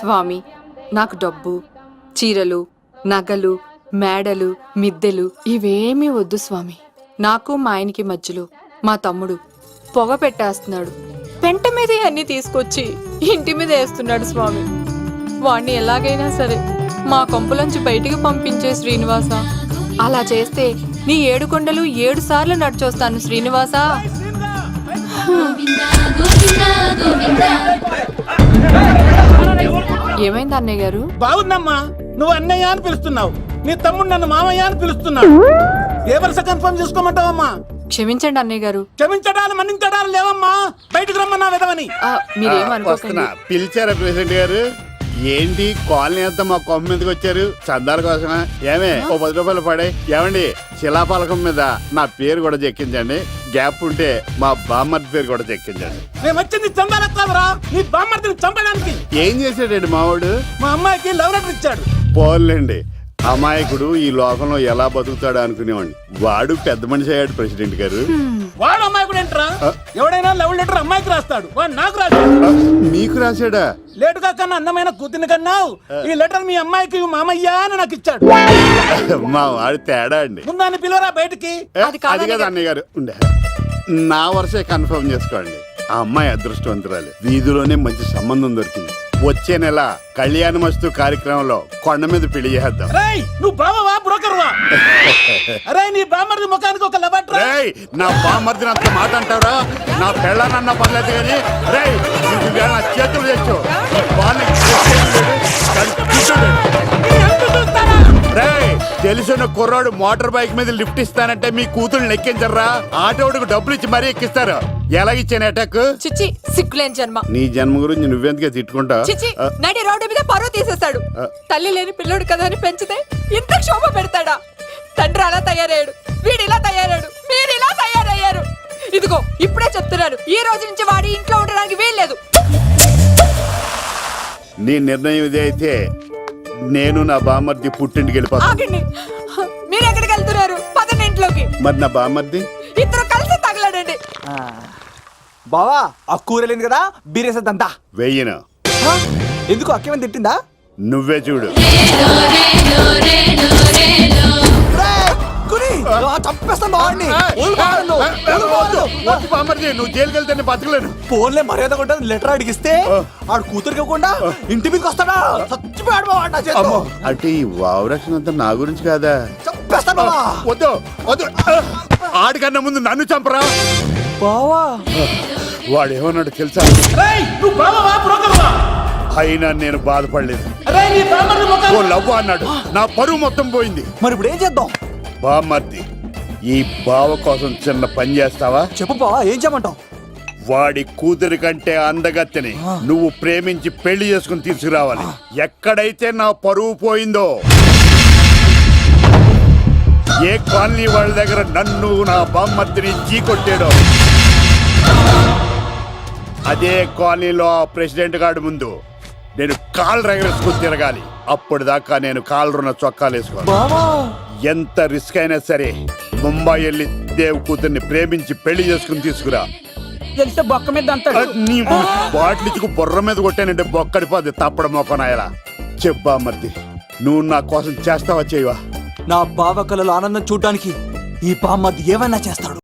స్వామి, నాకు డబ్బు, చీరలు, నగలు, మేడలు, మిద్దెలు ఇవేమీ వద్దు స్వామి. నాకు మా ఆయనకి మధ్యలో మా తమ్ముడు పొగ పెట్టేస్తున్నాడు. పెంట మీద అన్ని తీసుకొచ్చి ఇంటి మీద వేస్తున్నాడు స్వామి. వాణ్ణి ఎలాగైనా సరే మా కొంపలోంచి బయటికి పంపించే శ్రీనివాస. అలా చేస్తే నీ 7 కొండలు 7 సార్లు నడిచొస్తాను శ్రీనివాస. ఏమైంది అన్నయ్య గారు? బాగుందమ్మా, నువ్వు అన్నయ్య అని పిలుస్తున్నావు, నీ తమ్ముడు నన్ను మామయ్య అని పిలుస్తున్నావు. ఏ వరుస కన్ఫర్మ్ చేసుకోమంటావమ్మా? క్షమించండి అన్నయ్య గారు. క్షమించడాలు మన్నించడాలు లేవమ్మా, బయటకు రమ్మన్నా విధవని. మీరేమనుకోకండి. పిలిచారా ప్రెసిడెంట్ గారు? ఏంటి కాలనీ అంతా మా కొమ్మ మీదకి వచ్చారు? చందాల కోసమా? ఏమే ఓ 10 రూపాయలు పడే. ఏమండి, శిలాఫలకం మీద నా పేరు కూడా చెక్కించండి. గ్యాప్ ఉంటే మా బామ్మర్ది పేరు కూడా చెక్కించండి. మేము వచ్చింది చందాలకు కాదురా, నీ బామ్మర్దిని చంపడానికి. ఏం చేశాడండి మావాడు? మా అమ్మాయికి లవ్ లెటర్ ఇచ్చాడు. పోన్లేండి, అమాయకుడు ఈ లోకంలో ఎలా బతుకుతాడు అనుకునేవాడిని. వాడు పెద్ద మనిషి అయ్యాడు ప్రెసిడెంట్ గారు. వాడు అమ్మాయికుడు ఏంట్రా? ఎవడైనా లవ్ లెటర్ అమ్మాయికి రాస్తాడు, వాడు నాకు రాశాడు. మీకు రాశాడా? లేటుగా కన్నా అందమైన కూతుని కన్నావు. ఈ లెటర్ మీ అమ్మాయికి మామయ్య అని నాకు ఇచ్చాడు. మా వాడు తేడా అండి. ముందాన్ని పిలవరా బయటికి. అది కదా అన్నయ్య గారు. ఉండే నా వరుసే కన్ఫర్మ్ చేసుకోండి. ఆ అమ్మాయి అదృష్టవంతురాలు. వీధిలోనే మంచి సంబంధం దొరికింది. వచ్చే నెల కళ్యాణమస్తు కార్యక్రమంలో కొండ మీద పెళ్లి చేద్దాం. నువ్వు బావవా బ్రోకర్వా? అరే నీ బామ్మర్ది ముఖానికి ఒక లెటర్. నా బామ్మర్దిని అంత మాట అంటారా? నా పెళ్ళనన్న పర్లేదు కానీ రేయ్ నా చేతులు తెచ్చు. తెలిసిన కుర్రాడు మోటార్ బైక్ మీద లిఫ్ట్ ఇస్తానంటే మీ కూతురు ఎక్కించర్రా? ఆటోడికి డబ్బులు ఇచ్చి మరీ ఎక్కిస్తారు. ఎలాగిచ్చాను అటాక్? చిచ్చి, సిగ్గులేని జన్మ. నీ జన్మ గురించి నువ్వెందుకే తిట్టుకుంటా? చిచ్చి, నడి రోడ్డు మీద పరువు తీసేస్తాడు. తల్లి లేని పిల్లోడు కదా అని పెంచితే ఇంత క్షోభ పెడతాడా? తండ్రి అలా తయారయ్యాడు, వీడు ఇలా తయారయ్యాడు, మీరు ఇలా తయారయ్యారు. ఇదిగో ఇప్పుడే చెప్తున్నాను, ఈ రోజు నుంచి వాడి ఇంట్లో ఉండడానికి వీల్లేదు. నీ నిర్ణయం ఇదే అయితే నేను నా బామ్మర్ది పుట్టింటికి వెళ్ళిపోతాను. ఆగండి, మీరు ఎక్కడికి వెళ్తున్నారు? పదండి ఇంట్లోకి. మరి నా బామ్మర్ది? ఇద్దరు కలిసి తగలడండి. బావా ఆ కూర లేదు కదా, బీరేసేద్దంతా. వెయ్యను. ఎందుకు అక్కేమని తిట్టిందా? నువ్వే చూడు. నువ్వు జైలుకి వెళ్తే బతకలేను. ఫోన్లే మర్యాద కొట్టా లెటర్ అడిగిస్తే ఆడు కూతురికి ఇవ్వకుండా ఇంటి మీదకి వస్తాడా? చచ్చిపోయాడు బావా నా చేతిలో. అంటే ఈ వావరక్షణ అంతా నా గురించి కాదా? చంపేస్తాను బావా. వద్దు వద్దు, ఆడికన్నా ముందు నన్ను చంపరా బావా. వాడు ఏమన్నాడు తెలుసా? నువ్వు బావవా బ్రోకర్వా? అయినా నేను బాధపడలేదు. ఓ లవ్ అన్నాడు, నా పరువు మొత్తం పోయింది. మరి ఇప్పుడు ఏం చేద్దాం? బామ్మర్ది, ఈ బావ కోసం చిన్న పని చేస్తావా? చెప్పు బావా, ఏం చేయమంటావు? వాడి కూతురి కంటే అందగత్తెని నువ్వు ప్రేమించి పెళ్లి చేసుకుని తీసుకురావాలి. ఎక్కడైతే నా పరువు పోయిందో, ఏ కాలనీ వాళ్ళ దగ్గర నన్ను నా బామ్మర్దిని చీకొట్టాడో, అదే కాలనీలో ఆ ప్రెసిడెంట్ గారి ముందు నేను కాళ్ళు రగరేసుకుని తిరగాలి. అప్పుడు దాకా నేను కాళ్ళున్న చొక్కాలు వేసుకోవాలి. ఎంత రిస్క్ అయినా సరే ముంబై వెళ్ళి దేవ్ కూతుర్ని ప్రేమించి పెళ్లి చేసుకుని తీసుకురా. బొక్క మీద నీ బాటిలిచ్చుకు బుర్ర మీద కొట్టానంటే బొక్కడిపోద్ది తప్పడ మొక్కనాయలా. చెప్పా మర్ది, నువ్వు నా కోసం చేస్తావా చేయవా? నా బావ కళలో ఆనందం చూడడానికి ఈ బామ్మది ఏమైనా చేస్తాడు.